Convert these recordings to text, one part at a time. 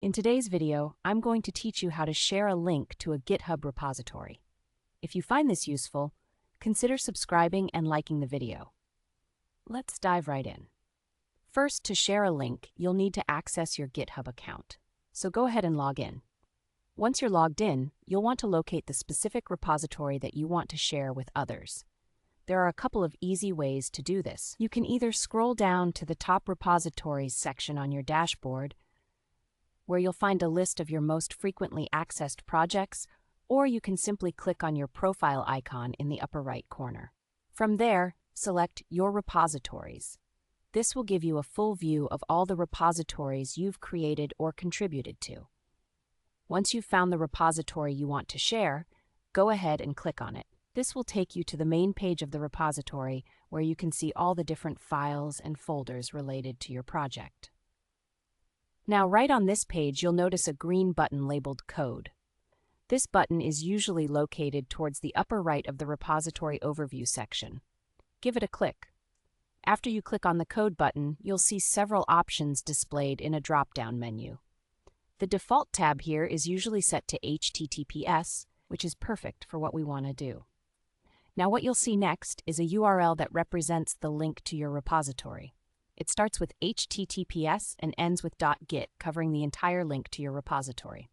In today's video, I'm going to teach you how to share a link to a GitHub repository. If you find this useful, consider subscribing and liking the video. Let's dive right in. First, to share a link, you'll need to access your GitHub account. So go ahead and log in. Once you're logged in, you'll want to locate the specific repository that you want to share with others. There are a couple of easy ways to do this. You can either scroll down to the top repositories section on your dashboard, where you'll find a list of your most frequently accessed projects, or you can simply click on your profile icon in the upper right corner. From there, select Your Repositories. This will give you a full view of all the repositories you've created or contributed to. Once you've found the repository you want to share, go ahead and click on it. This will take you to the main page of the repository where you can see all the different files and folders related to your project. Now, right on this page, you'll notice a green button labeled Code. This button is usually located towards the upper right of the repository overview section. Give it a click. After you click on the Code button, you'll see several options displayed in a drop-down menu. The default tab here is usually set to HTTPS, which is perfect for what we want to do. Now, what you'll see next is a URL that represents the link to your repository. It starts with HTTPS and ends with .git, covering the entire link to your repository.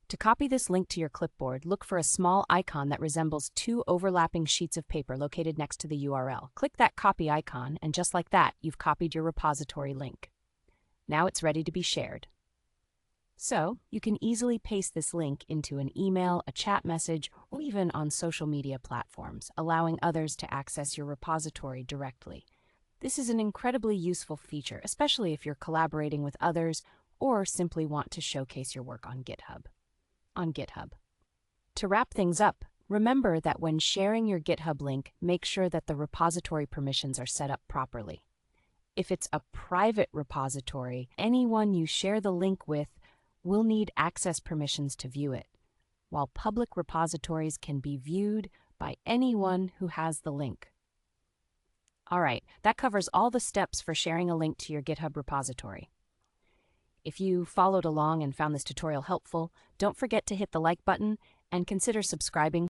To copy this link to your clipboard, look for a small icon that resembles two overlapping sheets of paper located next to the URL. Click that copy icon, and just like that, you've copied your repository link. Now it's ready to be shared. So, you can easily paste this link into an email, a chat message, or even on social media platforms, allowing others to access your repository directly. This is an incredibly useful feature, especially if you're collaborating with others or simply want to showcase your work on GitHub. To wrap things up, remember that when sharing your GitHub link, make sure that the repository permissions are set up properly. If it's a private repository, anyone you share the link with will need access permissions to view it, while public repositories can be viewed by anyone who has the link. All right, that covers all the steps for sharing a link to your GitHub repository. If you followed along and found this tutorial helpful, don't forget to hit the like button and consider subscribing